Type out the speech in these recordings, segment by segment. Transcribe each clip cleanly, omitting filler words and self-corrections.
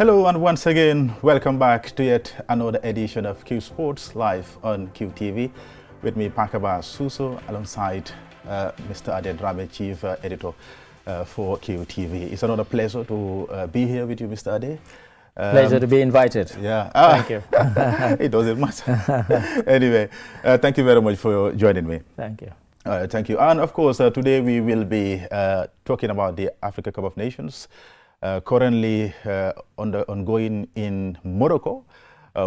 Hello and once again, welcome back to yet another edition of Qsports live on QTV with me, Pakaba Suso, alongside Mr. Ade Drabe, Chief Editor for QTV. It's another pleasure to be here with you, Mr. Ade. Pleasure to be invited. Yeah. Thank you. It doesn't matter. Anyway, thank you very much for joining me. Thank you. Thank you. And of course, today we will be talking about the Africa Cup of Nations. Currently ongoing in Morocco.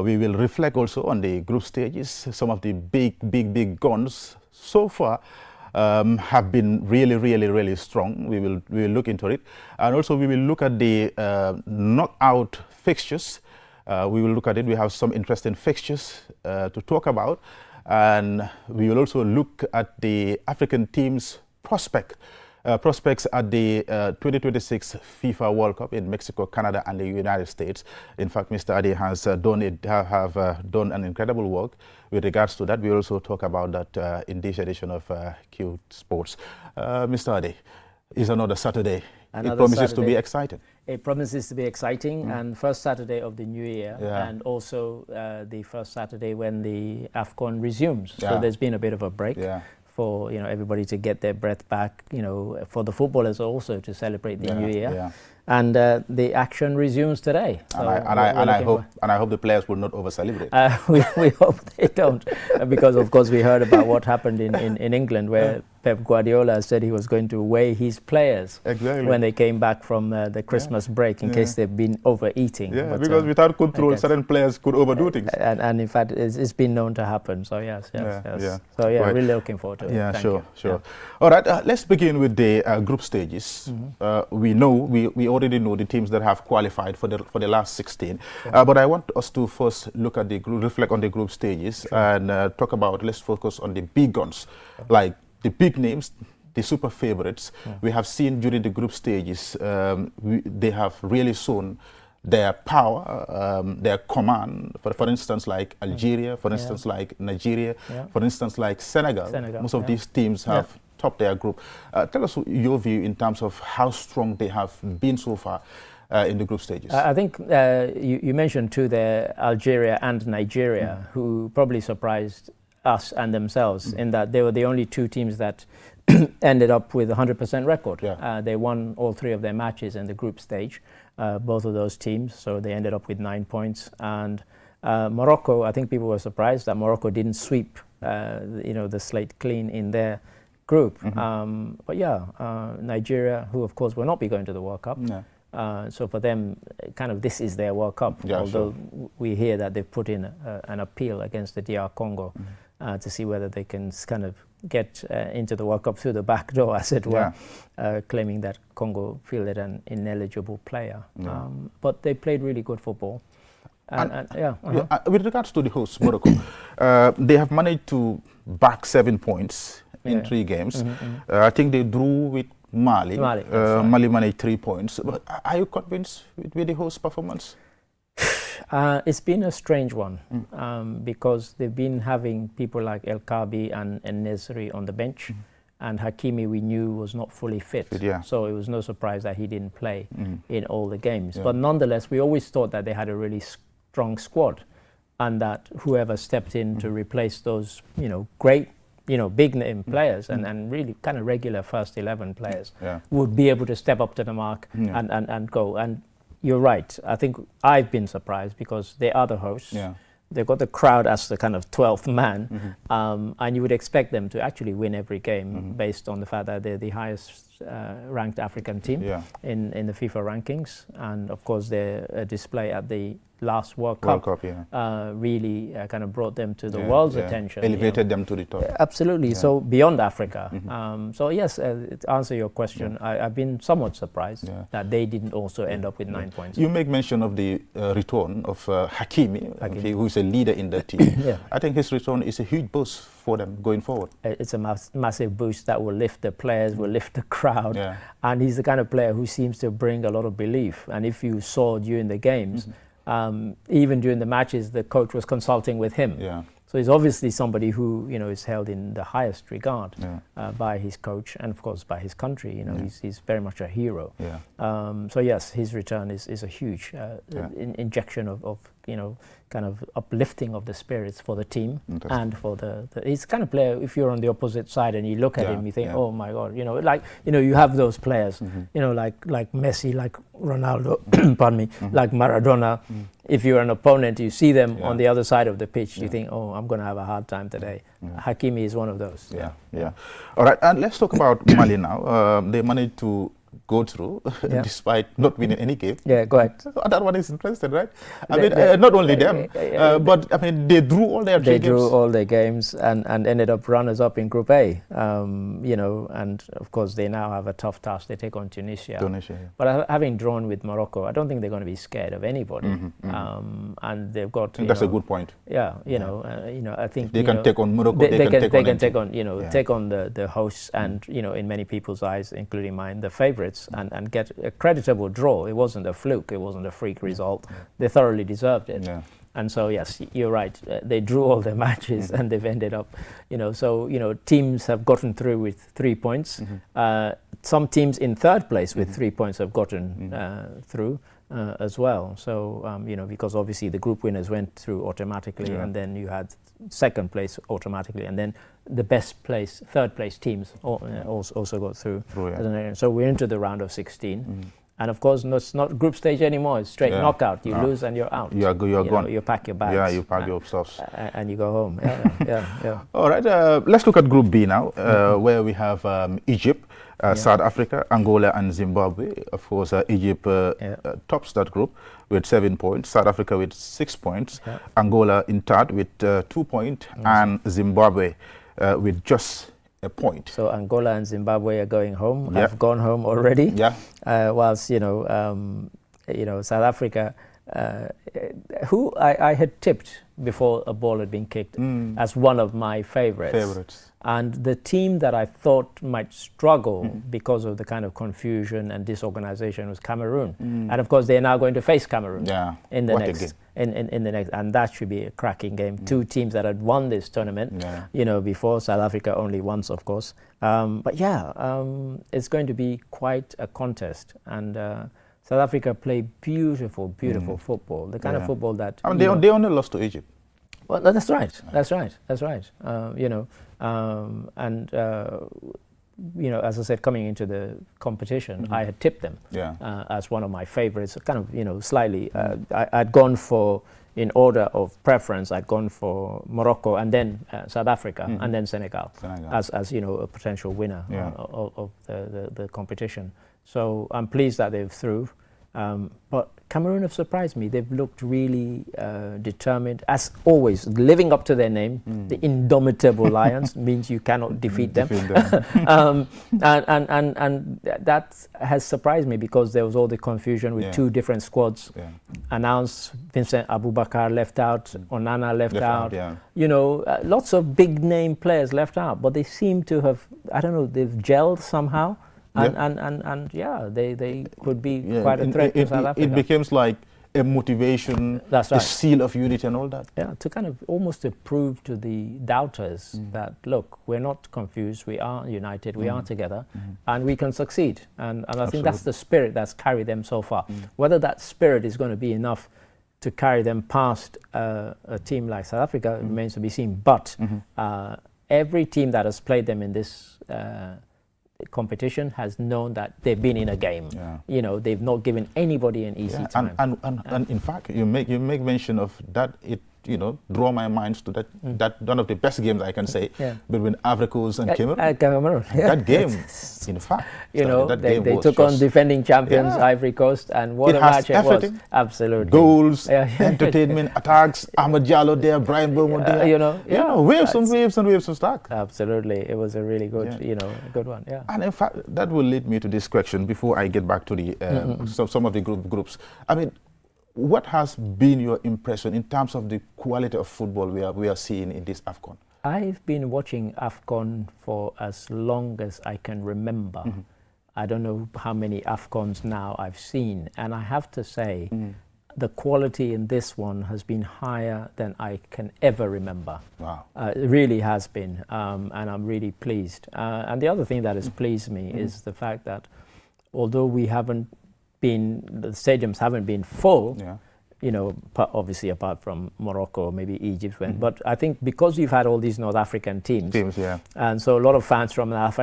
We will reflect also on the group stages. Some of the big guns so far have been really strong. We will look into it, and also we will look at the knockout fixtures. We will look at it. We have some interesting fixtures to talk about, and we will also look at the African team's prospects at the 2026 FIFA World Cup in Mexico, Canada, and the United States. In fact, Mr. Ade has done an incredible work with regards to that. We also talk about that in this edition of Qsports. Mr. Ade, it's another Saturday. It promises to be exciting. It promises to be exciting, and first Saturday of the new year, and also the first Saturday when the AFCON resumes. So there's been a bit of a break. For everybody to get their breath back, for the footballers also to celebrate the new year, and the action resumes today. So and I hope the players will not over celebrate. We hope they don't, because of course we heard about what happened in England, where Pep Guardiola said he was going to weigh his players when they came back from the Christmas break in case they've been overeating. But, because without control, certain players could overdo things. And in fact, it's been known to happen. So yes. So really looking forward to it. Yeah, sure. All right, let's begin with the group stages. We already know the teams that have qualified for the last 16. But I want us to first look at reflect on the group stages and talk about. Let's focus on the big guns, like the big names, the super favorites. We have seen during the group stages, they have really shown their power, their command. For instance, like Algeria, for instance, like Nigeria, for instance, like Senegal. Most of these teams have topped their group. Tell us your view in terms of how strong they have been so far in the group stages. I think you mentioned too there Algeria and Nigeria, who probably surprised us and themselves in that they were the only two teams that ended up with a 100% record. They won all three of their matches in the group stage, both of those teams, so they ended up with 9 points. And Morocco, I think people were surprised that Morocco didn't sweep the slate clean in their group. But Nigeria, who of course will not be going to the World Cup, so for them, kind of this is their World Cup, although we hear that they've put in an appeal against the DR Congo to see whether they can kind of get into the World Cup through the back door, as it were, claiming that Congo fielded an ineligible player. But they played really good football. With regards to the hosts, Morocco, they have managed to back 7 points in 3 games. I think they drew with Mali. Mali managed 3 points. But are you convinced with the host performance? It's been a strange one because they've been having people like El Kabi and Nesri on the bench, and Hakimi we knew was not fully fit. So it was no surprise that he didn't play in all the games. But nonetheless, we always thought that they had a really strong squad, and that whoever stepped in to replace those great big name players and really kind of regular first 11 players would be able to step up to the mark and go. And you're right. I think I've been surprised because they are the hosts. They've got the crowd as the kind of 12th man, and you would expect them to actually win every game based on the fact that they're the highest ranked African team in the FIFA rankings, and of course their display at the last World Cup really kind of brought them to the world's attention. Elevated them to the top. Absolutely. So beyond Africa. So yes, to answer your question, I've been somewhat surprised that they didn't also end up with 9 points. You make mention of the return of Hakimi, who is a leader in the team. I think his return is a huge boost for them going forward. It's a massive boost that will lift the players, will lift the crowd, and he's the kind of player who seems to bring a lot of belief. And if you saw during the games, even during the matches, the coach was consulting with him. So he's obviously somebody who, you know, is held in the highest regard by his coach and, of course, by his country. You know, he's very much a hero. So yes, his return is a huge injection of, you know, kind of uplifting of the spirits for the team and for the he's kind of player. If you're on the opposite side and you look at him, you think, oh my God, you know, like, you know, you have those players, you know, like Messi, like Ronaldo, pardon me, like Maradona. If you're an opponent, you see them on the other side of the pitch, you think, oh, I'm going to have a hard time today. Hakimi is one of those. All right, and let's talk about Mali now. They managed to go through despite not winning any game. Yeah, go ahead. That one is interesting, right? I mean, not only them, but I mean, they drew all their games. They drew all their games and ended up runners-up in Group A. You know, and of course they now have a tough task. They take on Tunisia. But having drawn with Morocco, I don't think they're going to be scared of anybody. And they've got. That's a good point. Yeah, you know, I think if they can take on Morocco. They can take on, you know, take on the hosts, and you know, in many people's eyes, including mine, the favourites. And get a creditable draw. It wasn't a fluke. It wasn't a freak result. They thoroughly deserved it. And so, yes, you're right. They drew all their matches and they've ended up, you know, so, you know, teams have gotten through with 3 points. Some teams in third place with 3 points have gotten through as well. So, you know, because obviously the group winners went through automatically and then you had second place automatically, and then the best place, third place teams also got through. So we're into the round of 16. And of course, it's not group stage anymore. It's straight knockout. You lose and you're out. You're gone. You pack your bags. Yeah, you pack your stuff. And you go home. All right, let's look at Group B now, where we have Egypt, South Africa, Angola, and Zimbabwe. Of course, Egypt tops that group with 7 points, South Africa with 6 points, Angola in third with 2 points, and Zimbabwe with just a point. So Angola and Zimbabwe are going home. I've gone home already. Whilst you know, South Africa, who I had tipped before a ball had been kicked as one of my favorites. And the team that I thought might struggle because of the kind of confusion and disorganization was Cameroon. And of course, they're now going to face Cameroon in the next. In the next, and that should be a cracking game. Two teams that had won this tournament, you know, before. South Africa only once, of course. But it's going to be quite a contest. And South Africa play beautiful football. The kind of football that they only lost to Egypt. Well, that's right. You know, you know, as I said, coming into the competition, I had tipped them as one of my favorites. Kind of, you know, slightly. I'd gone for, in order of preference, I'd gone for Morocco and then South Africa and then Senegal as you know, a potential winner of the competition. So I'm pleased that they're through. But Cameroon have surprised me. They've looked really determined, as always, living up to their name. The indomitable Lions means you cannot defeat them. And that has surprised me because there was all the confusion with two different squads announced. Vincent Abubakar left out, Onana left out. You know, lots of big name players left out, but they seem to have, I don't know, they've gelled somehow. And they could be quite a threat to South Africa. It becomes like a motivation, a seal of unity and all that. Yeah, to kind of almost to prove to the doubters that, look, we're not confused, we are united, we are together, and we can succeed. And I think that's the spirit that's carried them so far. Whether that spirit is going to be enough to carry them past a team like South Africa remains to be seen. But every team that has played them in this competition has known that they've been in a game. You know, they've not given anybody an easy time. And in fact, you make mention of that. It, you know, draw my minds to that one of the best games I can say between Ivory Coast and Cameroon. That game, in fact, you know, they took on defending champions Ivory Coast, and what a match it was. Absolutely. Goals, entertainment, attacks, Ahmed Diallo there, Brian Beaumont there. You know, waves and waves and waves of stock. Absolutely. It was a really good, you know, good one. And in fact, that will lead me to this question before I get back to the some of the groups. I mean, what has been your impression in terms of the quality of football we are seeing in this AFCON? I've been watching AFCON for as long as I can remember. I don't know how many AFCONs now I've seen, and I have to say, the quality in this one has been higher than I can ever remember. Wow. It really has been, and I'm really pleased. And the other thing that has pleased me is the fact that although the stadiums haven't been full, you know, obviously apart from Morocco, maybe Egypt went, but I think because you've had all these North African teams, and so a lot of fans from North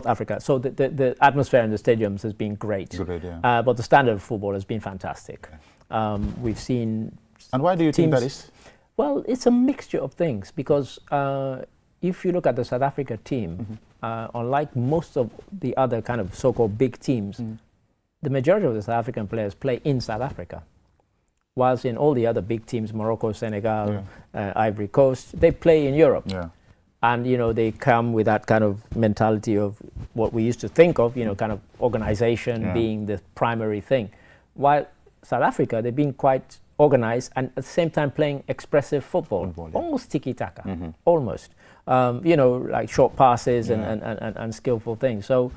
Africa, so the atmosphere in the stadiums has been great. But the standard of football has been fantastic. We've seen. And why do you think that is? Well, it's a mixture of things, because if you look at the South Africa team, unlike most of the other kind of so-called big teams, the majority of the South African players play in South Africa. Whilst in all the other big teams, Morocco, Senegal, Ivory Coast, they play in Europe. And, you know, they come with that kind of mentality of what we used to think of, you know, kind of organization being the primary thing. While South Africa, they've been quite organized and at the same time playing expressive football, almost tiki-taka, almost. You know, like short passes and skillful things. So,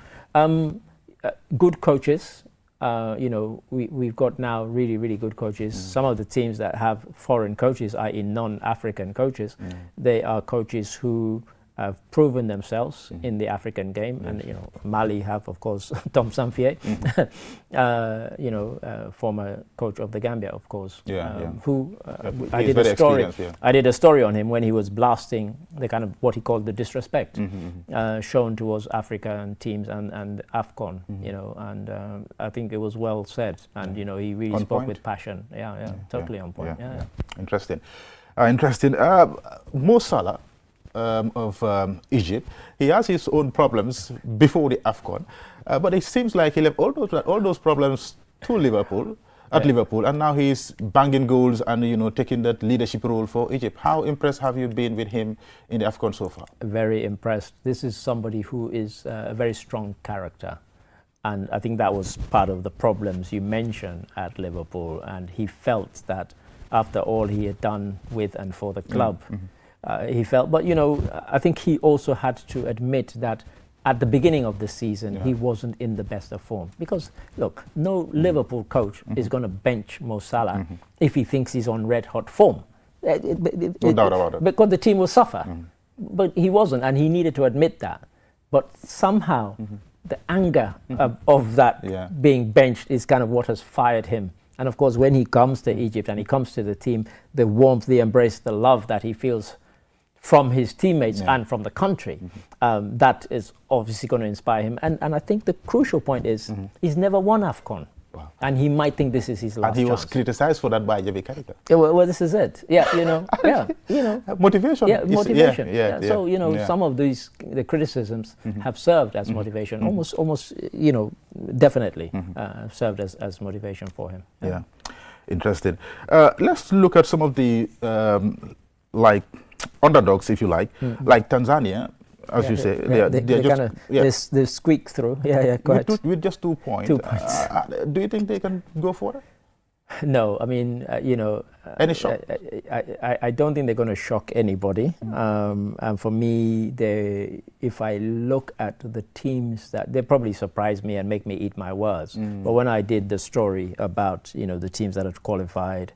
good coaches. You know, we've got now really good coaches. Some of the teams that have foreign coaches, i.e. non-African coaches, they are coaches who have proven themselves in the African game. And, you know, Mali have, of course, Tom Sampie, you know, former coach of the Gambia, of course, who I did a story on him when he was blasting the kind of what he called the disrespect shown towards African teams and AFCON, you know, and I think it was well said, and, you know, he really spoke with passion. Totally on point. Interesting. Mo Salah of Egypt, he has his own problems before the AFCON, but it seems like he left all those problems to Liverpool, Liverpool, and now he's banging goals and, you know, taking that leadership role for Egypt. How impressed have you been with him in the AFCON so far? Very impressed. This is somebody who is a very strong character, and I think that was part of the problems you mentioned at Liverpool, and he felt that after all he had done with and for the club, he felt, but, you know, I think he also had to admit that at the beginning of the season, he wasn't in the best of form. Because, look, no Liverpool coach is going to bench Mo Salah if he thinks he's on red-hot form. No doubt about it. Because the team will suffer. But he wasn't, and he needed to admit that. But somehow, the anger of that being benched is kind of what has fired him. And, of course, when he comes to Egypt and he comes to the team, the warmth, the embrace, the love that he feels from his teammates and from the country, that is obviously going to inspire him. And I think the crucial point is he's never won AFCON. Wow. And he might think this is his last chance. And he was criticized for that by Javi Carragher. Well, this is it. You know. You know. Motivation. Motivation. So, you know, some of the criticisms have served as motivation, almost, you know, definitely served as motivation for him. Interesting. Let's look at some of the, like, underdogs, if you like Tanzania, as you say. They're just kind of they squeak through. Quite. With just 2 points. 2 points. Do you think they can go for it? No, I mean, you know, any shock? I don't think they're going to shock anybody. And for me, if I look at the teams that they probably surprise me and make me eat my words. But when I did the story about, you know, the teams that have qualified,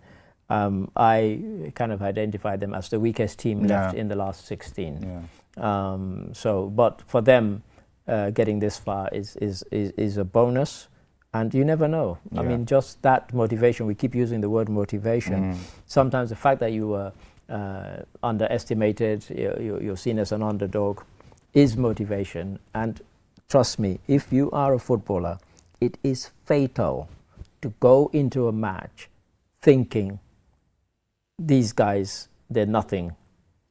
I kind of identified them as the weakest team left in the last 16. But for them, getting this far is a bonus, and you never know. I mean, just that motivation. We keep using the word motivation. Sometimes the fact that you were underestimated, you're seen as an underdog, is motivation. And trust me, if you are a footballer, it is fatal to go into a match thinking, these guys, they're nothing.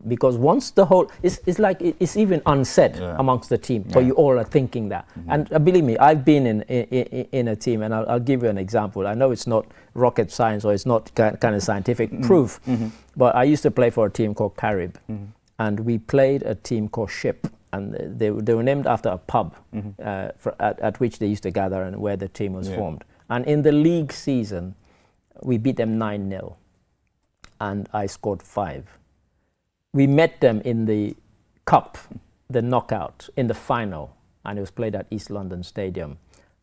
Because once the whole, it's like, it's even unsaid amongst the team, but you all are thinking that. And believe me, I've been in a team, and I'll give you an example. I know it's not rocket science or it's not kind of scientific proof, but I used to play for a team called Carib, and we played a team called Ship, and they were named after a pub at which they used to gather and where the team was formed. And in the league season, we beat them 9-0. And I scored 5. We met them in the cup, the knockout, in the final, and it was played at East London Stadium.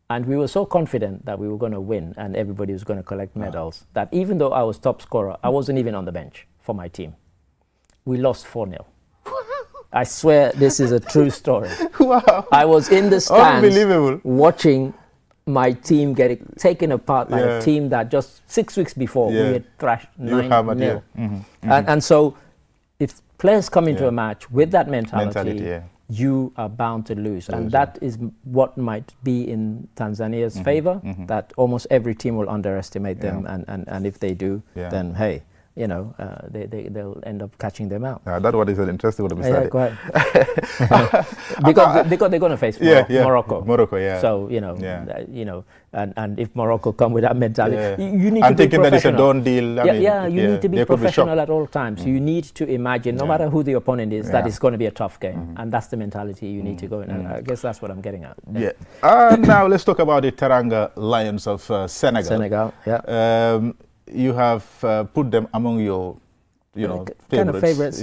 And we were so confident that we were going to win and everybody was going to collect medals that even though I was top scorer, I wasn't even on the bench for my team. We lost 4-0. I swear this is a true story. Wow. I was in the stands Unbelievable. watching my team get taken apart by a team that just 6 weeks before we had thrashed 9-0. And so if players come into a match with that mentality, you are bound to lose. And that is what might be in Tanzania's favor, that almost every team will underestimate them. And if they do, then hey, you know, they'll end up catching them out. That one is an interesting one to be studied. Go ahead. because they're going to face Morocco. Morocco, yeah. So, you know, and if Morocco come with that mentality, you need I'm to be professional. thinking that is a done deal. You need to be professional at all times. You need to imagine, no matter who the opponent is, that it's going to be a tough game. And that's the mentality you need to go in. And I guess that's what I'm getting at. Now let's talk about the Teranga Lions of Senegal. Senegal, yeah. You have put them among your, favorites. Kind of favorites,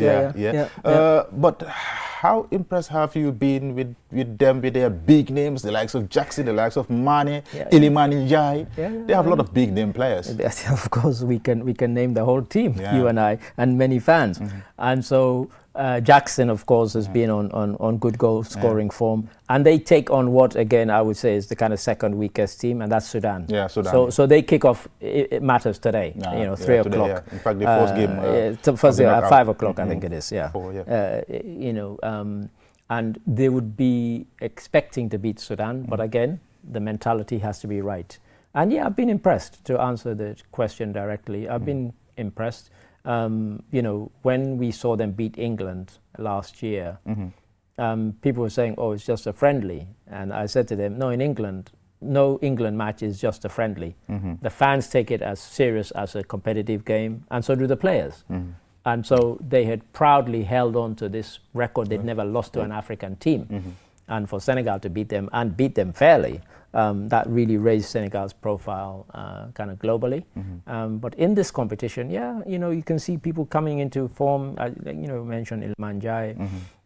But how impressed have you been with them, with their big names, the likes of Jackson, the likes of Mane, Iliman Ndiaye? They have a lot of big name players. Of course, we can name the whole team, you and I, and many fans. And so Jackson, of course, has been on good goal scoring form, and they take on what, again, I would say is the kind of second weakest team, and that's Sudan. Yeah, Sudan. So they kick off. It matters today. 3 o'clock. In fact, the first game. First at 5 o'clock, I think it is. Yeah. 4, and they would be expecting to beat Sudan, but again, the mentality has to be right. And I've been impressed. To answer the question directly, I've been impressed. When we saw them beat England last year, people were saying, oh, it's just a friendly. And I said to them, no, in England, no England match is just a friendly. The fans take it as serious as a competitive game, and so do the players. And so they had proudly held on to this record. They'd never lost to an African team. And for Senegal to beat them, and beat them fairly, that really raised Senegal's profile kind of globally. But in this competition, you can see people coming into form. Mentioned Iliman Ndiaye,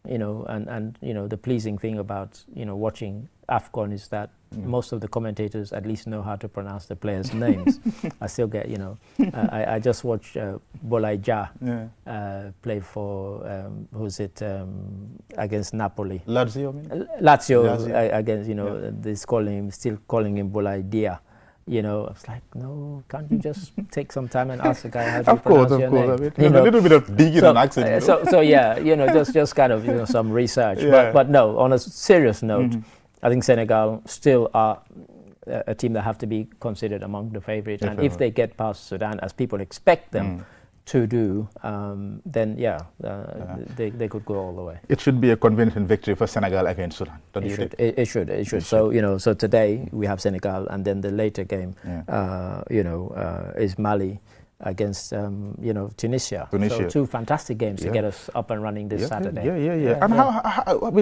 and the pleasing thing about watching AFCON is that most of the commentators at least know how to pronounce the players' names. I still get, I just watched Boulaye Dia play for, against Napoli. Lazio against, they still calling him Boulaye Dia. I was like, no, can't you just take some time and ask the guy how to pronounce your name? Of course. A little bit of digging and accent. Just kind of, some research. But no, on a serious note, I think Senegal still are a team that have to be considered among the favorites. And if they get past Sudan, as people expect them to do, then they could go all the way. It should be a convincing victory for Senegal against Sudan. It should. So so today we have Senegal, and then the later game, is Mali against Tunisia. So 2 fantastic games to get us up and running this Saturday. And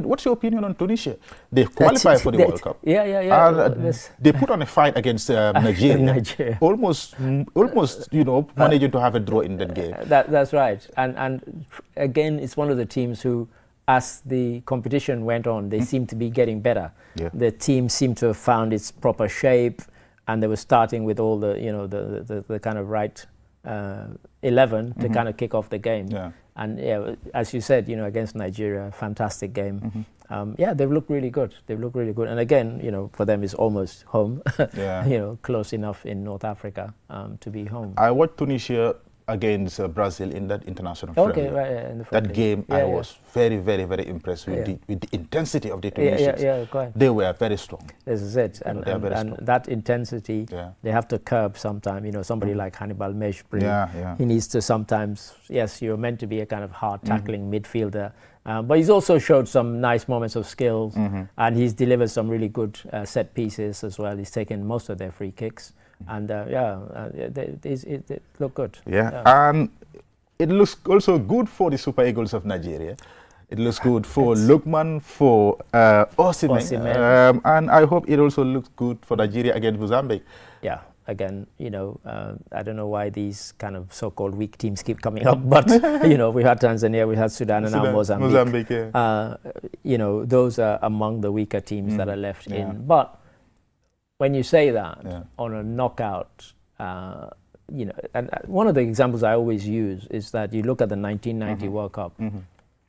what's your opinion on Tunisia? They qualify for the World Cup. They put on a fight against Nigeria. Almost managing to have a draw in that game. That's right. And again, it's one of the teams who, as the competition went on, they seemed to be getting better. The team seemed to have found its proper shape, and they were starting with all the the kind of right 11 to kind of kick off the game. And as you said, against Nigeria, fantastic game. They've looked really good. And again, for them it's almost home. Close enough in North Africa to be home. I watched Tunisia against Brazil in that international friendly. That game, I was very, very, very impressed with the intensity of the Tunisians. They were very strong. This is it. And that intensity, they have to curb sometimes. Somebody like Hannibal Mejbri, he needs to sometimes, you're meant to be a kind of hard tackling midfielder. But he's also showed some nice moments of skills, and he's delivered some really good set pieces as well. He's taken most of their free kicks. And they look good. And it looks also good for the Super Eagles of Nigeria. It looks good for Lukman, for Osimhen, and I hope it also looks good for Nigeria against Mozambique. Again, I don't know why these kind of so-called weak teams keep coming up, but we had Tanzania, we had Sudan, and now Mozambique. Those are among the weaker teams that are left in. But when you say that on a knockout, and one of the examples I always use is that you look at the 1990 World Cup.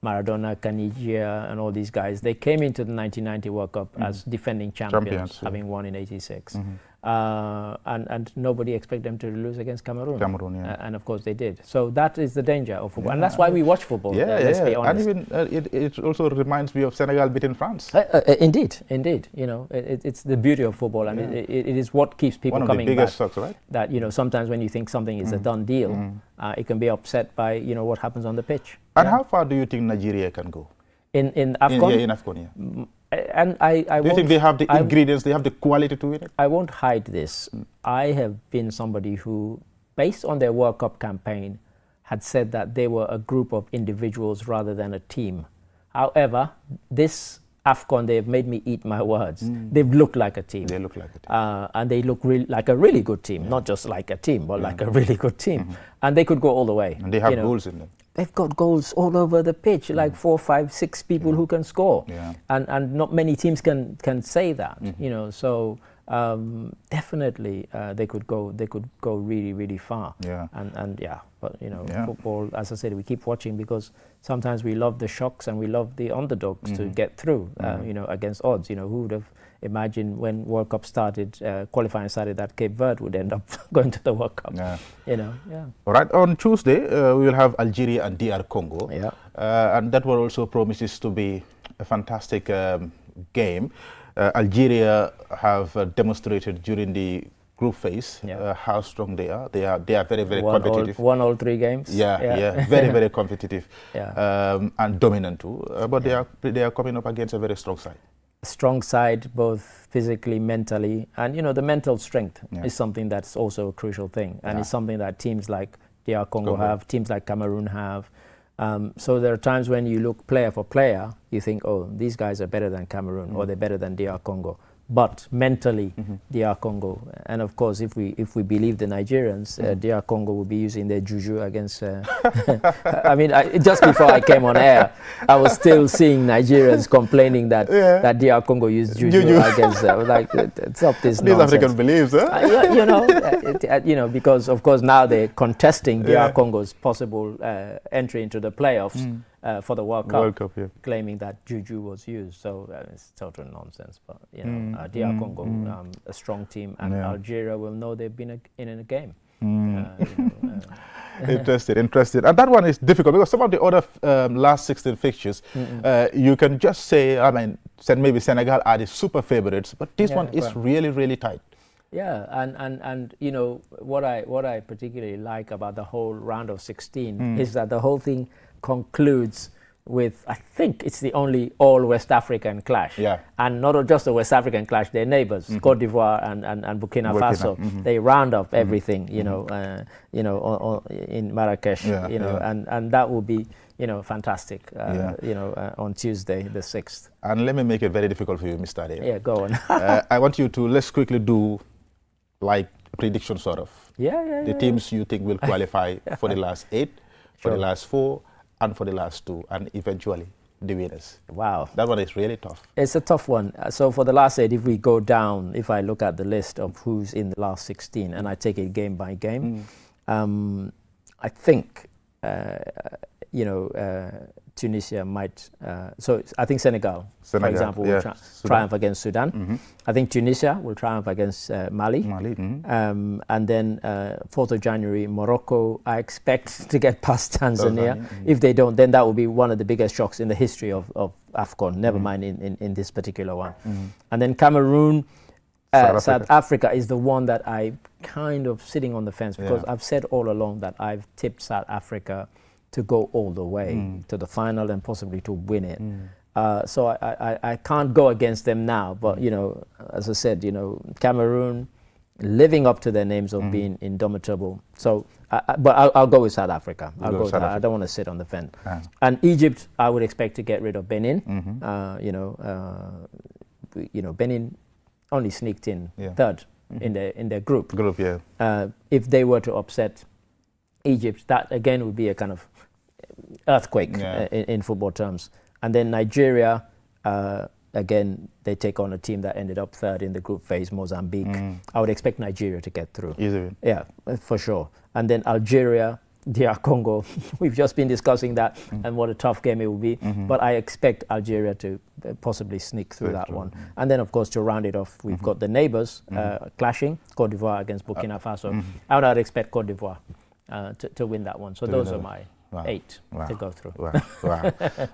Maradona, Caniggia, and all these guys, they came into the 1990 World Cup as defending champions, having won in '86. And nobody expected them to lose against Cameroon. And of course they did. So that is the danger of football. And that's why we watch football, let's be honest. And even it also reminds me of Senegal beating France. Indeed. It's the beauty of football. I mean, it is what keeps people coming back. One of the biggest shocks, right? That, sometimes when you think something is a done deal, it can be upset by, what happens on the pitch. And how far do you think Nigeria can go? In AFCON? In AFCON, yeah. And I do you think they have the ingredients, they have the quality to win it? I won't hide this. I have been somebody who, based on their World Cup campaign, had said that they were a group of individuals rather than a team. However, this AFCON, they've made me eat my words. They've looked like a team. They look like a team. And they look like a really good team, not just like a team, but like a really good team. And they could go all the way. And they have goals in them. They've got goals all over the pitch, like 4, 5, 6 people who can score. And not many teams can say that, so definitely they could go really, really far. But football, as I said, we keep watching because sometimes we love the shocks and we love the underdogs to get through, against odds. Who would have imagined when World Cup started, qualifying started, that Cape Verde would end up going to the World Cup. All right, on Tuesday, we will have Algeria and DR Congo. And that one also promises to be a fantastic game. Algeria have demonstrated during the group phase how strong they are. They are very, very competitive. Won all 3 games. Very, very competitive. And dominant too. But they are coming up against a very strong side. Strong side, both physically, mentally, and the mental strength is something that's also a crucial thing, and it's something that teams like DR Congo have, teams like Cameroon have. So there are times when you look player for player, you think, oh, these guys are better than Cameroon or they're better than DR Congo. But mentally, DR Congo, and of course, if we believe the Nigerians, DR Congo will be using their juju against. I mean, just before I came on air, I was still seeing Nigerians complaining that DR Congo used juju against. Like, stop this nonsense. These African beliefs, because of course now they're contesting DR Congo's possible entry into the playoffs. For the World Cup, claiming that juju was used. So it's total nonsense. But DR Congo, a strong team, and Algeria will know they've been in a game. Interesting. And that one is difficult because some of the other last 16 fixtures, you can just say, maybe Senegal are the super favorites, but this one is really, really tight. Yeah, and what I particularly like about the whole round of 16 is that the whole thing concludes with, I think it's the only all West African clash. And not just a West African clash, they're neighbors, Cote d'Ivoire and Burkina Faso. They round up everything, in Marrakesh, and that will be, fantastic, on Tuesday, the 6th. And let me make it very difficult for you, Mr. Ade. Yeah, go on. I want you to, let's quickly do like prediction sort of. The teams you think will qualify for the last 8, for the last 4, and for the last 2, and eventually the winners. Wow. That one is really tough. It's a tough one. So for the last 8, if we go down, if I look at the list of who's in the last 16, and I take it game by game, I think, Tunisia might, so I think Senegal, for example, will triumph against Sudan. I think Tunisia will triumph against Mali. And then 4th of January, Morocco, I expect to get past Tanzania. If they don't, then that will be one of the biggest shocks in the history of AFCON, never mind in this particular one. And then Cameroon, South Africa is the one that I'm kind of sitting on the fence, because I've said all along that I've tipped South Africa to go all the way to the final and possibly to win it. So I can't go against them now, but as I said, Cameroon living up to their names of being indomitable. So, but I'll go with South Africa. I don't want to sit on the fence. And Egypt, I would expect to get rid of Benin. Benin only sneaked in third in their group. If they were to upset Egypt, that again would be a kind of earthquake in football terms. And then Nigeria, again, they take on a team that ended up third in the group phase, Mozambique. I would expect Nigeria to get through. Easy. Yeah, for sure. And then Algeria, DR Congo, we've just been discussing that and what a tough game it will be. But I expect Algeria to possibly sneak through that one. And then, of course, to round it off, we've got the neighbours clashing, Cote d'Ivoire against Burkina Faso. I would expect Cote d'Ivoire to win that one. So those are my 8 to go through.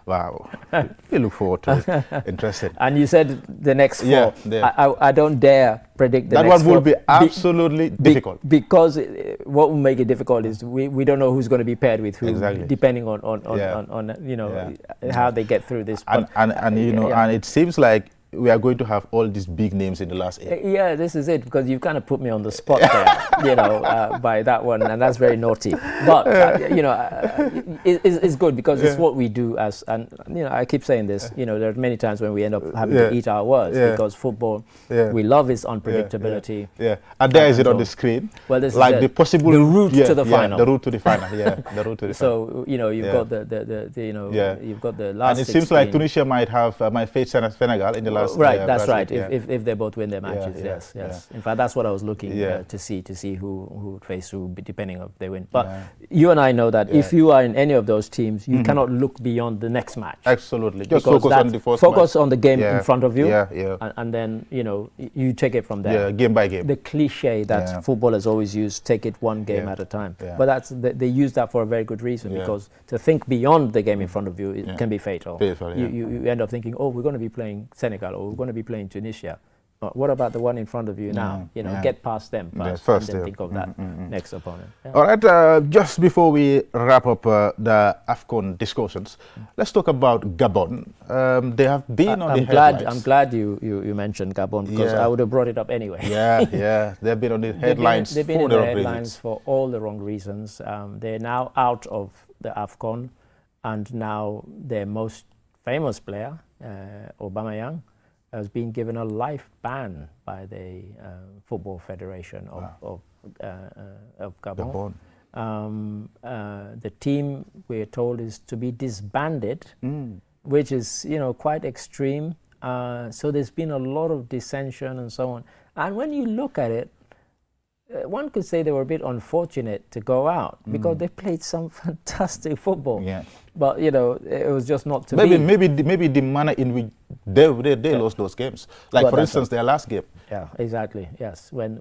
Wow. We look forward to it. Interesting. And you said the next 4. Yeah, I don't dare predict the that next 4. That one will be absolutely difficult. Because what will make it difficult is we don't know who's going to be paired with who, depending on how they get through this. And it seems like we are going to have all these big names in the last 8. Yeah, this is it, because you've kind of put me on the spot there, by that one, and that's very naughty. But it's good because it's what we do as, and I keep saying this. There are many times when we end up having to eat our words because football, we love its unpredictability. And there is it on the screen. Well, this like is the possible route to the final. The route to the final. The route to the final. So you've got you've got the last. And it seems like Tunisia might face Senegal in the last. Right, that's right. If they both win their matches, yes. In fact, that's what I was looking to see who would face who, depending on if they win. But you and I know that if you are in any of those teams, you cannot look beyond the next match. Absolutely, just focus on the first focus on the game in front of you. And then you take it from there. Game by game. The cliche that footballers always use: take it one game at a time. But they use that for a very good reason, because to think beyond the game in front of you it can be fatal. You end up thinking, oh, we're going to be playing Senegal, or we're going to be playing Tunisia. What about the one in front of you now? Get past them first and then think of that next opponent. All right, just before we wrap up the AFCON discussions, let's talk about Gabon. They have been on the headlines. I'm glad you mentioned Gabon, because I would have brought it up anyway. They've been on the headlines. They've been in the headlines for all the wrong reasons. They're now out of the AFCON, and now their most famous player, Aubameyang, has been given a life ban by the Football Federation of Gabon. The team, we're told, is to be disbanded, which is quite extreme. So there's been a lot of dissension and so on. And when you look at it, one could say they were a bit unfortunate to go out, because they played some fantastic football. But it was just not to be. Maybe the manner in which they lost those games, like for instance their last game. Yeah, exactly. Yes, when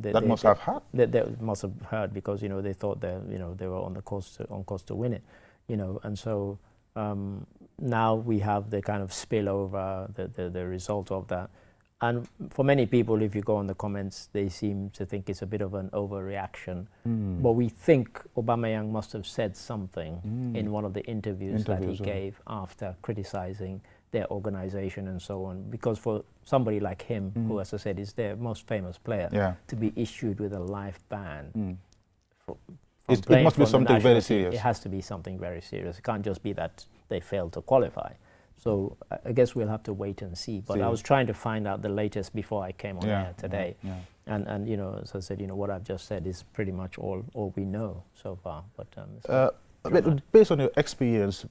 that must have hurt. They must have hurt, because they thought that they were on course to win it, and so now we have the kind of spillover, the result of that. And for many people, if you go on the comments, they seem to think it's a bit of an overreaction. But we think Aubameyang must have said something in one of the interviews that he gave after criticizing their organization and so on. Because for somebody like him, who, as I said, is their most famous player, to be issued with a life ban. It must be something very serious. It has to be something very serious. It can't just be that they failed to qualify. So I guess we'll have to wait and see. But I was trying to find out the latest before I came on air today. And as I said, what I've just said is pretty much all we know so far. But based on your experience,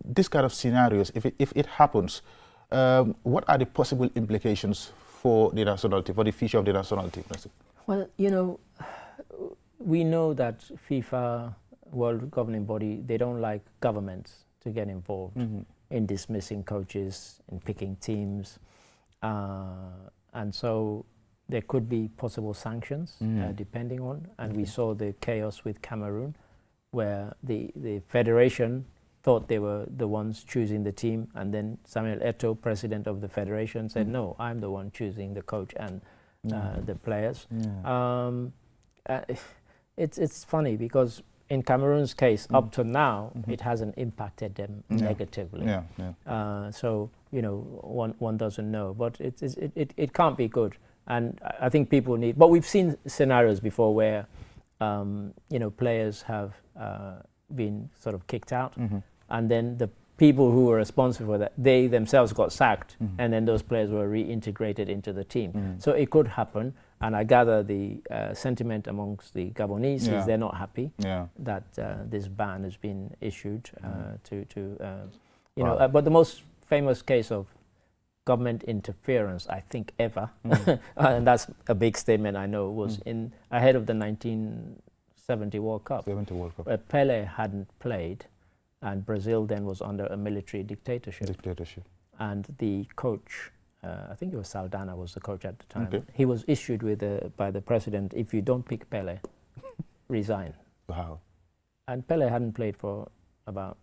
this kind of scenarios, if it happens, what are the possible implications for the nationality, for the future of the nationality? Well, we know that FIFA, world governing body, they don't like governments to get involved in dismissing coaches, in picking teams, and so there could be possible sanctions depending on. And we saw the chaos with Cameroon, where the federation thought they were the ones choosing the team, and then Samuel Eto'o, president of the federation, said, no, I'm the one choosing the coach and the players. It's funny, because in Cameroon's case, up to now, it hasn't impacted them negatively. So one doesn't know, but it can't be good. And I think people need. But we've seen scenarios before where players have been sort of kicked out, and then the people who were responsible for that, they themselves got sacked, and then those players were reintegrated into the team. So it could happen. And I gather the sentiment amongst the Gabonese is they're not happy that this ban has been issued but the most famous case of government interference, I think, ever. And that's a big statement, I know, was ahead of the 1970 World Cup. 70 World Cup. Pele hadn't played, and Brazil then was under a military dictatorship. And the coach, I think it was Saldana was the coach at the time. Okay. He was issued with by the president, if you don't pick Pele, resign. Wow. And Pele hadn't played for about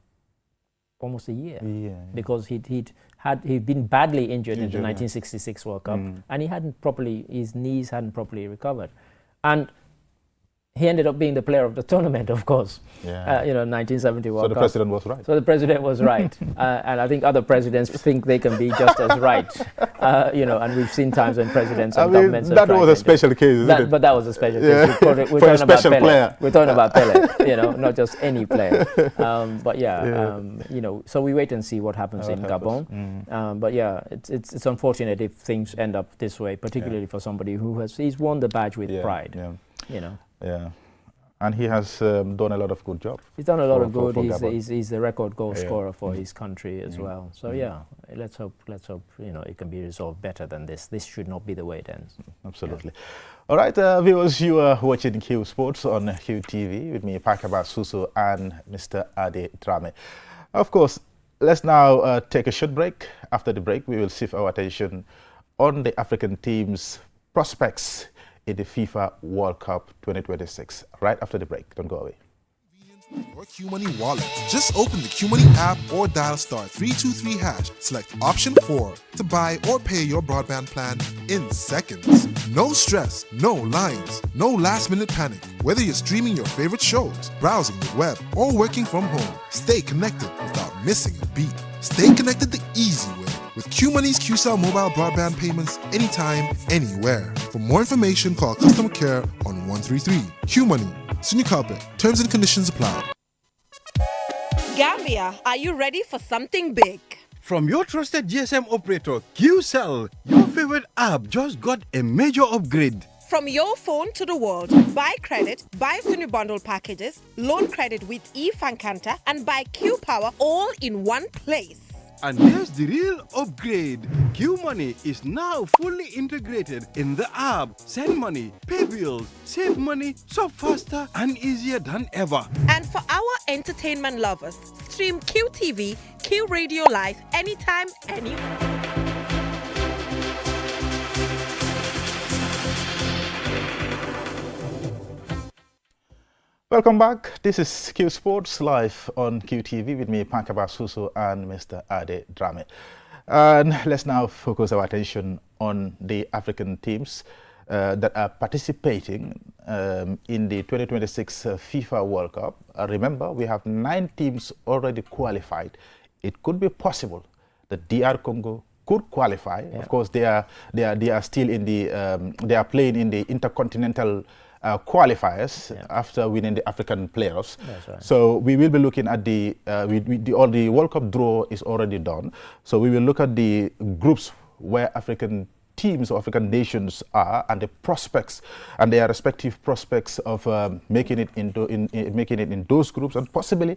almost a year, because he'd been badly injured in the 1966 World Cup, and his knees hadn't properly recovered, and he ended up being the player of the tournament, of course. 1970 World Cup. So the president was right. So the president was right, and I think other presidents think they can be just as right. And we've seen times when presidents and governments. That was a special case, isn't it? But that was a special case. We're for a special player. We're talking about Pele, not just any player. So we wait and see what happens in Gabon. But yeah, it's unfortunate if things end up this way, particularly for somebody he's won the badge with pride. Yeah, and he has done a lot of good job. He's done a lot of good. He's the record goal scorer for his country as well. So let's hope it can be resolved better than this. This should not be the way it ends. Absolutely. All right, viewers, you are watching Qsports on QTV with me, Pakaba Suso, and Mr. Ade Drame. Of course, let's now take a short break. After the break, we will shift our attention on the African team's prospects in the FIFA World Cup 2026. Right after the break. Don't go away. Your QMoney wallet. Just open the QMoney app or dial *323#. Select option 4 to buy or pay your broadband plan in seconds. No stress, no lines, no last-minute panic. Whether you're streaming your favorite shows, browsing the web, or working from home, stay connected without missing a beat. Stay connected the easy way with QMoney's QCell mobile broadband payments anytime, anywhere. For more information, call customer care on 133. QMoney. Senior Carpet. Terms and conditions apply. Gambia, are you ready for something big? From your trusted GSM operator, QCell, your favorite app just got a major upgrade. From your phone to the world, buy credit, buy Sunu Bundle packages, loan credit with eFankanta, and buy Q Power all in one place. And here's the real upgrade. QMoney is now fully integrated in the app. Send money, pay bills, save money, so faster and easier than ever. And for our entertainment lovers, stream QTV, Q Radio Live anytime, anywhere. Welcome back. This is Qsports live on QTV with me, Pakaba Suso, and Mr. Ade Drame. And let's now focus our attention on the African teams that are participating in the 2026 FIFA World Cup. Remember, we have 9 teams already qualified. It could be possible that DR Congo could qualify. Yeah. Of course, they are still in the they are playing in the intercontinental qualifiers after winning the African playoffs. That's right. So we will be looking at the World Cup draw is already done. So we will look at the groups where African teams or African nations are and the prospects and their respective prospects of making it in those groups and possibly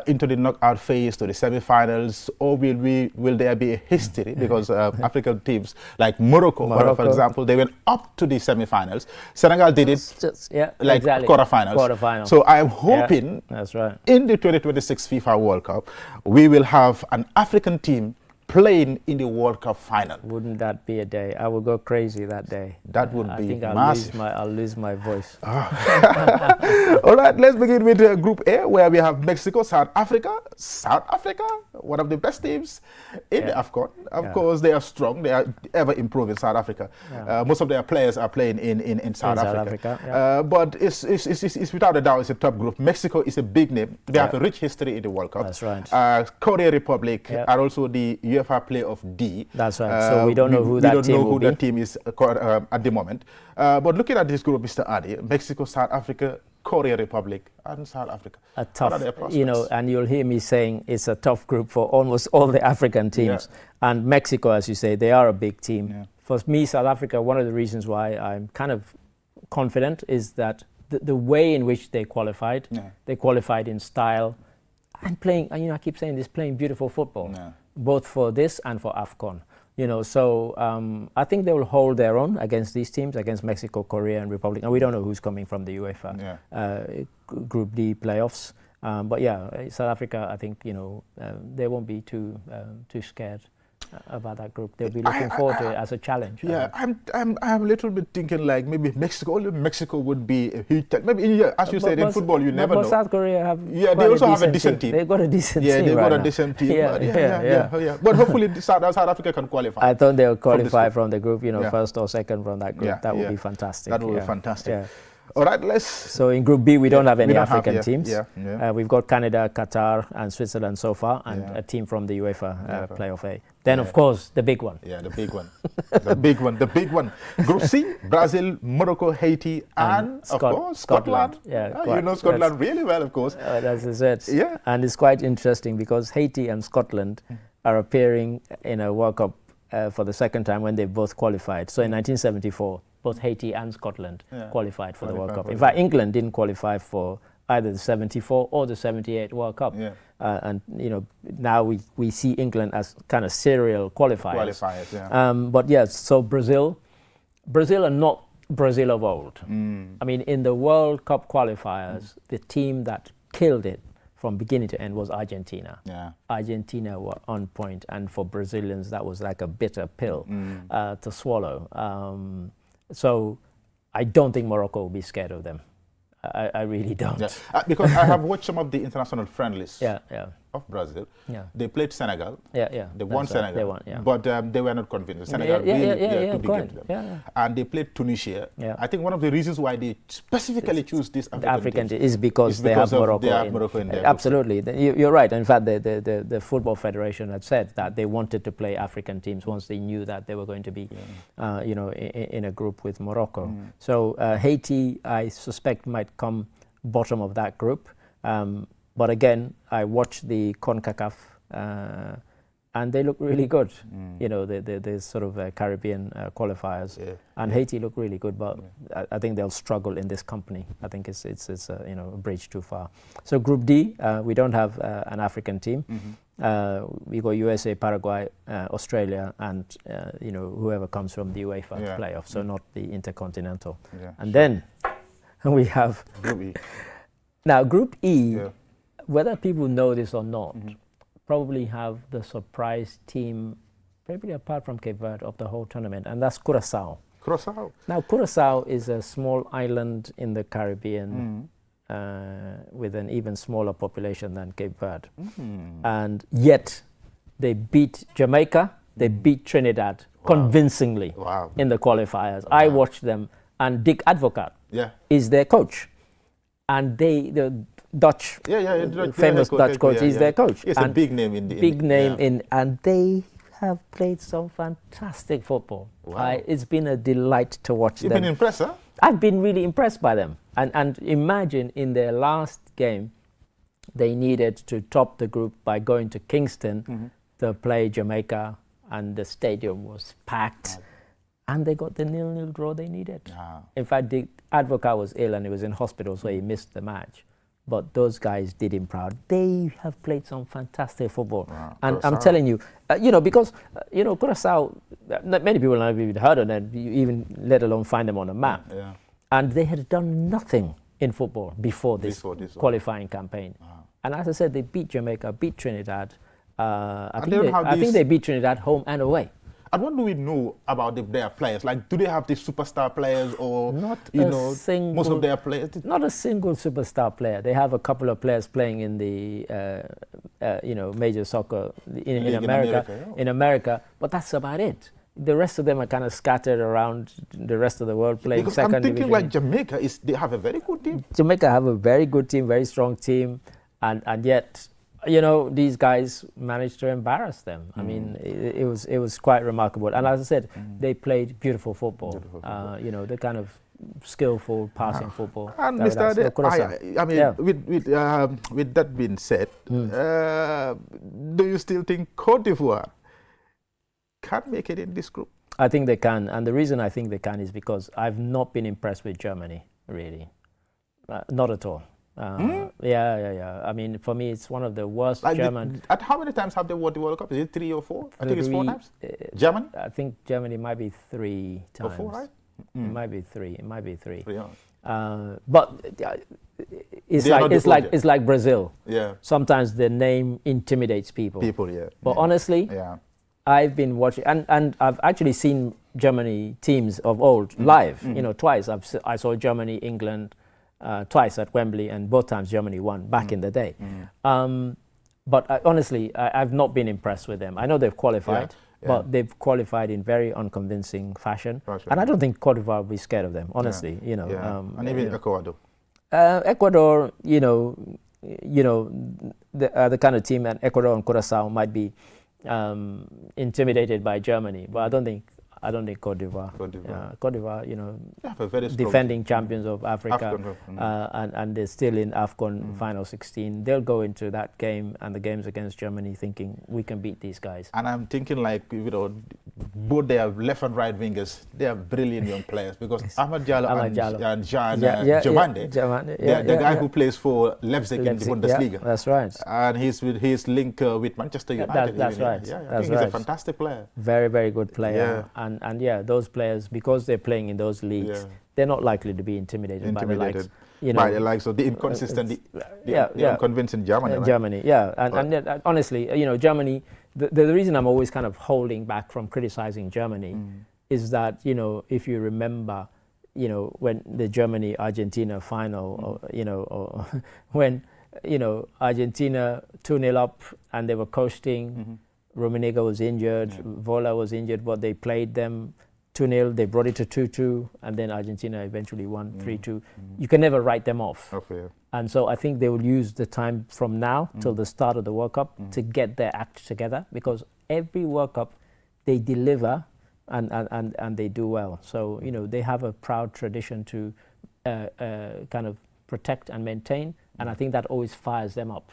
into the knockout phase to the semi-finals, or will there be a history because African teams like Morocco, for example, they went up to the semi-finals. Senegal did it quarterfinals. So I'm hoping that's right. In the 2026 FIFA World Cup we will have an African team playing in the World Cup final. Wouldn't that be a day? I would go crazy that day. That would be massive. I'll lose my voice. All right, let's begin with Group A, where we have Mexico, South Africa. South Africa, one of the best teams in the AFCON. Of course, they are strong. They are ever improving, South Africa. Most of their players are playing in South Africa. But it's without a doubt, it's a top group. Mexico is a big name. They have a rich history in the World Cup. That's right. Korea Republic are also the UEFA Player of D. That's right. So we don't know who that team is at the moment. But looking at this group, Mr. Adi, Mexico, South Africa, Korea Republic, and South Africa. A tough, and you'll hear me saying it's a tough group for almost all the African teams. Yeah. And Mexico, as you say, they are a big team. Yeah. For me, South Africa, one of the reasons why I'm kind of confident is that the way in which they qualified in style and playing, I keep saying this, playing beautiful football. Yeah. Both for this and for AFCON. You know, so I think they will hold their own against these teams, against Mexico, Korea, and Republic. And we don't know who's coming from the UEFA Group D playoffs. But yeah, South Africa, I think, you know, they won't be too scared about that group. They'll be looking forward to it as a challenge. Yeah, I'm a little bit thinking like maybe Mexico would be a huge maybe as you said in football you never know. South Korea have they also have a decent team. They've got a decent team. Yeah, they've got right a decent team. Yeah. But hopefully South Africa can qualify. I thought they'll qualify from the group, you know, first or second from that group. That would be fantastic. That would be fantastic. Yeah. All right, So in Group B, we don't have any African teams. Yeah. We've got Canada, Qatar, and Switzerland so far, and a team from the UEFA Playoff A. Then, of course, the big one. Yeah, the big one. the big one. Group C, Brazil, Morocco, Haiti, and of course, Scotland. Yeah, you know Scotland really well, of course. That's it. Yeah. And it's quite interesting because Haiti and Scotland are appearing in a World Cup for the second time when they both qualified. So in 1974, both Haiti and Scotland qualified for the World Cup. In fact, England didn't qualify for either the 74 or the 78 World Cup. Yeah. And, you know, now we see England as kind of serial qualifiers. But yes, so Brazil are not Brazil of old. I mean, in the World Cup qualifiers, the team that killed it from beginning to end was Argentina. Yeah. Argentina were on point, and for Brazilians, that was like a bitter pill to swallow. So I don't think Morocco will be scared of them. I really don't. Yeah. Because I have watched some of the international friendlies of Brazil. Yeah. They played Senegal. Yeah. They won Senegal. They won, But they were not convinced. Senegal really took the game to them. Yeah. And they played Tunisia. Yeah. I think one of the reasons why they specifically choose this African team is because they have Morocco. They have Morocco in there. Absolutely. You're right. In fact, the Football Federation had said that they wanted to play African teams once they knew that they were going to be, you know, in a group with Morocco. So Haiti, I suspect, might come bottom of that group. But again, I watched the CONCACAF and they look really good. You know, the sort of Caribbean qualifiers. Yeah. And Haiti look really good, but I think they'll struggle in this company. I think it's you know, a bridge too far. So Group D, we don't have an African team. We got USA, Paraguay, Australia, and you know, whoever comes from the UEFA playoff. So not the Intercontinental. Yeah. And then we have Group E. Now Group E, whether people know this or not, probably have the surprise team, probably apart from Cape Verde, of the whole tournament, and that's Curaçao. Curaçao. Now Curaçao is a small island in the Caribbean with an even smaller population than Cape Verde. And yet they beat Jamaica, they beat Trinidad convincingly in the qualifiers. I watched them, and Dick Advocaat is their coach. And the Dutch, famous Dutch coach, is their coach. It's a big name and they have played some fantastic football. It's been a delight to watch them. You've been impressed, huh? I've been really impressed by them. And imagine in their last game, they needed to top the group by going to Kingston to play Jamaica, and the stadium was packed. And they got the 0-0 draw they needed. In fact, the Advocaat was ill and he was in hospital, so he missed the match. But those guys did him proud. They have played some fantastic football. And I'm telling you, you know, because, you know, Curaçao, many people have even heard of them, even let alone find them on a map. And they had done nothing in football before this qualifying campaign. And as I said, they beat Jamaica, beat Trinidad. I think they beat Trinidad home and away. And what do we know about their players? Like, do they have these superstar players, or most of their players? Not a single superstar player. They have a couple of players playing in the you know, major soccer in America, but that's about it. The rest of them are kind of scattered around the rest of the world playing because second division. I'm thinking like Jamaica they have a very good team. Jamaica have a very good team, very strong team, and yet, you know, these guys managed to embarrass them. I mean, it was quite remarkable. And as I said, they played beautiful football. You know, the kind of skillful passing football. And Mr. Ade, I mean, with that being said, do you still think Côte d'Ivoire can make it in this group? I think they can. And the reason I think they can is because I've not been impressed with Germany, really. Not at all. Yeah. I mean, for me, it's one of the worst like German. At how many times have they won the World Cup? Is it 3 or 4? I think it's 4 times. Germany? I think Germany might be 3 times. Or 4, right? It might be 3. It might be 3. Yeah. But it's like Brazil. Yeah. Sometimes the name intimidates people. Yeah. But honestly, I've been watching, and I've actually seen Germany teams of old live. You know, twice. I saw Germany, England, twice at Wembley, and both times Germany won back in the day. But honestly, I've not been impressed with them. I know they've qualified. But they've qualified in very unconvincing fashion. And I don't think Cote d'Ivoire will be scared of them, honestly. You know, and even Ecuador. Ecuador, the kind of team, and Ecuador and Curaçao might be intimidated by Germany, but I don't think Cote d'Ivoire. Cote d'Ivoire, defending champions of Africa, and they're still in AFCON final 16. They'll go into that game and the games against Germany thinking we can beat these guys. And I'm thinking both their left and right wingers, they are brilliant young players because Ahmad Diallo and Jean Diomande, the guy who plays for Leipzig in the Bundesliga. Yeah, that's right. And he's linked with Manchester United. That's right. He's a fantastic player. Very, very good player. And those players, because they're playing in those leagues, they're not likely to be intimidated by the likes. By the likes of the inconsistent, the unconvincing Germany. Germany, and honestly, Germany. The reason I'm always kind of holding back from criticizing Germany is that if you remember, when the Germany-Argentina final, or when Argentina 2-0 up and they were coasting. Rummenigge was injured, Vola was injured, but they played them 2-0, they brought it to 2-2, and then Argentina eventually won 3-2. You can never write them off. And so I think they will use the time from now till the start of the World Cup to get their act together, because every World Cup they deliver and they do well. So, they have a proud tradition to kind of protect and maintain, and I think that always fires them up.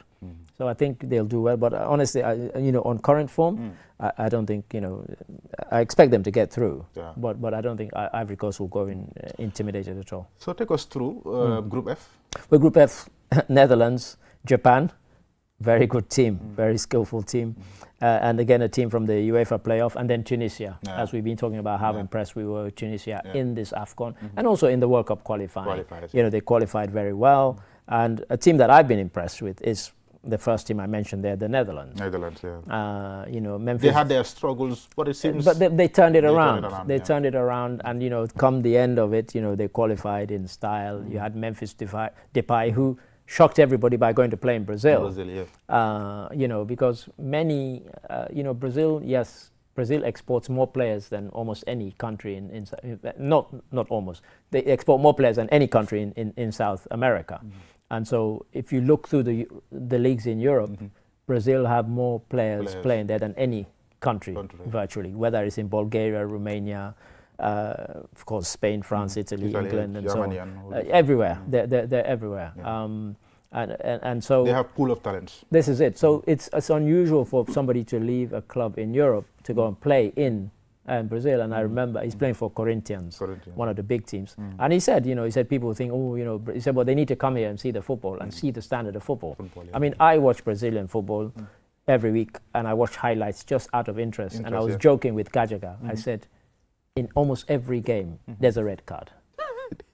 So I think they'll do well, but honestly, on current form, I don't think, I expect them to get through, but I don't think Ivory Coast will go in intimidated at all. So take us through Group F. Well, Group F, Netherlands, Japan, very good team, very skillful team, and again a team from the UEFA playoff, and then Tunisia, as we've been talking about how impressed we were with Tunisia in this AFCON, and also in the World Cup qualifying. They qualified very well, and a team that I've been impressed with is the first team I mentioned there, the Netherlands. Memphis. They had their struggles, but it seems. But they turned it around. They turned it around, and come the end of it, they qualified in style. You had Memphis Depay, who shocked everybody by going to play in Brazil. Because many, Brazil exports more players than almost any country not almost. They export more players than any country in South America. And so if you look through the leagues in Europe, Brazil have more players playing there than any country virtually, whether it's in Bulgaria, Romania, of course Spain, France, Italy, England, and Germany, so on. Everywhere. They're everywhere. And so they have pool of talents. This is it. So it's unusual for somebody to leave a club in Europe to go and play in Brazil, and I remember he's playing for Corinthians, one of the big teams. And he said, people think, he said, well, they need to come here and see the football and see the standard of football. I mean, I watch Brazilian football every week, and I watch highlights just out of interest. And I was joking with Gajaga. I said, in almost every game, there's a red card.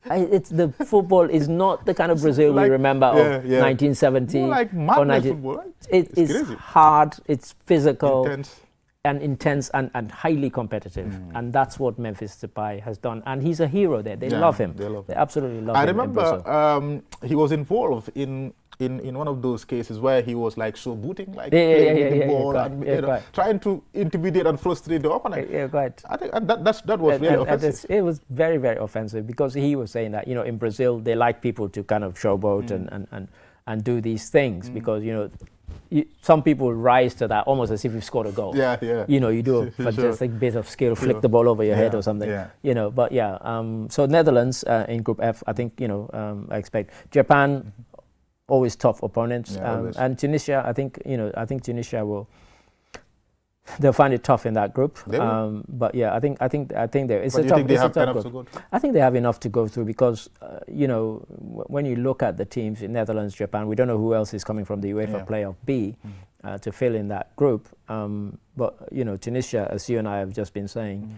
The football is not the kind of Brazil we remember of 1970 more like madness football, right? It is hard, it's physical, intense and highly competitive, and that's what Memphis Depay has done. And he's a hero there. They love him. They absolutely love him. I remember he was involved in one of those cases where he was like booting, like playing with the ball and trying to intimidate and frustrate the opponent. I think that was really offensive. It was very, very offensive, because he was saying that in Brazil they like people to kind of showboat and do these things, because some people rise to that almost as if you've scored a goal. You do a fantastic bit of skill, flick the ball over your head or something. But so Netherlands in Group F, I think I expect. Japan, always tough opponents, and Tunisia. I think Tunisia will. they'll find it tough in that group. But yeah, I think there. It's a tough. They have enough group. to go through? I think they have enough to go through because you know, when you look at the teams in Netherlands, Japan, we don't know who else is coming from the UEFA Playoff B to fill in that group. But you know, Tunisia, as you and I have just been saying,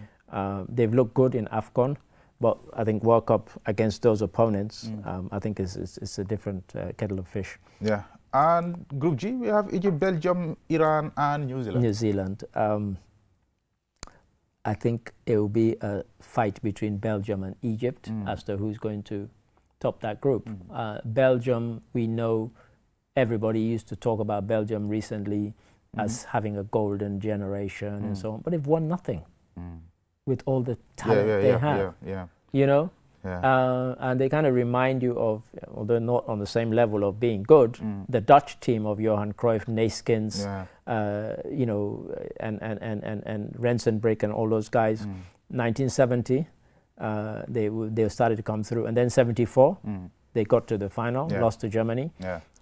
they've looked good in AFCON. But I think World Cup against those opponents, I think it's a different kettle of fish. Yeah. And Group G, we have Egypt, Belgium, Iran, and New Zealand. New Zealand. I think it will be a fight between Belgium and Egypt as to who's going to top that group. Belgium, we know everybody used to talk about Belgium recently as having a golden generation and so on, but they've won nothing with all the talent they have. You know? And they kind of remind you of, although not on the same level of being good, the Dutch team of Johan Cruyff, Neeskens, you know, and Rensenbrink and all those guys. 1970, they started to come through, and then 74, they got to the final, lost to Germany.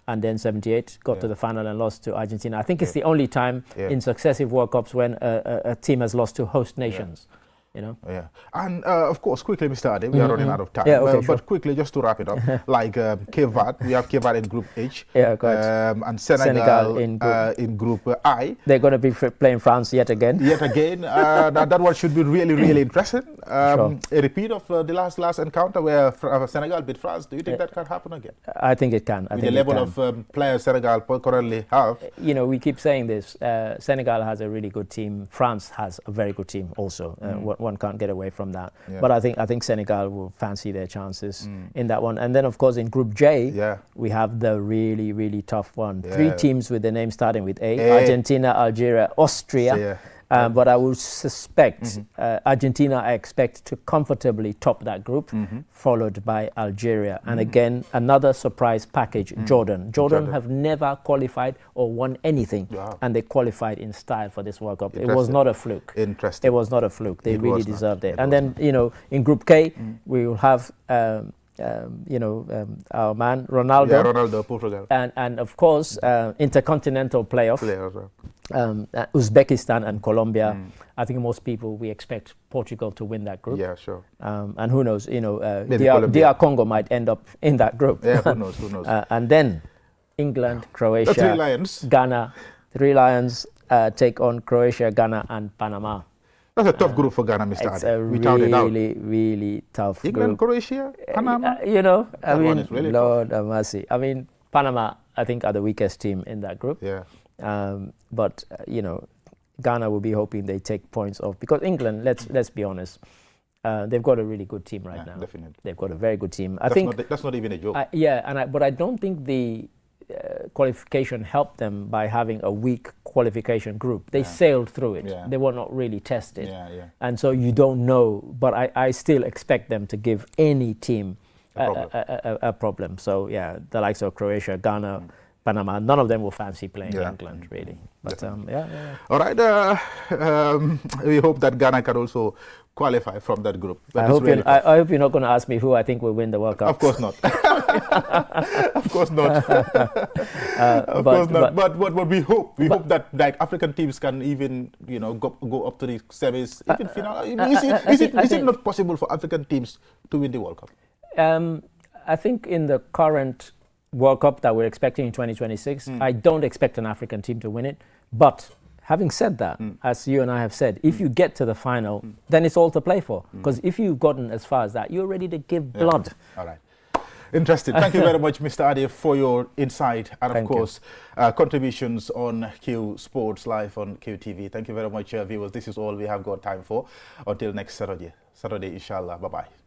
And then 78 got to the final and lost to Argentina. I think it's the only time in successive World Cups when a team has lost to host nations. You know? And of course, quickly, Mr. Ade, we are running out of time. But quickly, just to wrap it up, like Cape Verde, we have Cape Verde in Group H, and Senegal in Group I. They're going to be playing France yet again. That one should be really, really interesting. A repeat of the last encounter where Senegal beat France. Do you think that can happen again? I think it can. With the level of players Senegal currently have. You know, we keep saying this. Senegal has a really good team. France has a very good team also. One can't get away from that. But I think Senegal will fancy their chances in that one. And then, of course, in Group J, we have the really, really tough one. 3 teams with the name starting with A. Argentina, Algeria, Austria. But I would suspect Argentina, I expect to comfortably top that group, followed by Algeria. And again, another surprise package, Jordan. Jordan have never qualified or won anything, and they qualified in style for this World Cup. It was not a fluke. Interesting. It was not a fluke. They really deserved it. And then, you know, in Group K, we will have you know, our man Ronaldo. Yeah, Ronaldo, Portugal. And of course, intercontinental playoff. Uzbekistan and Colombia. I think most people, we expect Portugal to win that group. Yeah, sure. And who knows, you know, DR Congo might end up in that group. Yeah, who knows, who knows. And then England, Croatia, the 3 Lions. Ghana. 3 Lions take on Croatia, Ghana and Panama. That's a tough group for Ghana, Mr. It's Ade. a really, really tough England, group. Croatia, Panama. You know, I mean, really Lord have mercy. I mean, Panama, I think, are the weakest team in that group. But you know, Ghana will be hoping they take points off, because England, let's be honest, they've got a really good team right now. Definitely, they've got a very good team. That's not even a joke. But I don't think the qualification helped them by having a weak qualification group. They sailed through it. They were not really tested. And so you don't know, but I still expect them to give any team a problem. So yeah, the likes of Croatia, Ghana, Panama, none of them will fancy playing England, really. But all right, we hope that Ghana can also qualify from that group. I hope you're not going to ask me who I think will win the World Cup. Of course not. Of course not. Of course not. But what we hope that like African teams can even, you know, go up to the semis, even final. Is it not possible for African teams to win the World Cup? I think in the current World Cup that we're expecting in 2026, I don't expect an African team to win it. But having said that, as you and I have said, if you get to the final, then it's all to play for. Because if you've gotten as far as that, you're ready to give blood. All right. Interesting. Thank you very much, Mr. Ade, for your insight and, of course, contributions on Q Sports Live on QTV. Thank you very much, viewers. This is all we have got time for. Until next Saturday, inshallah. Bye-bye.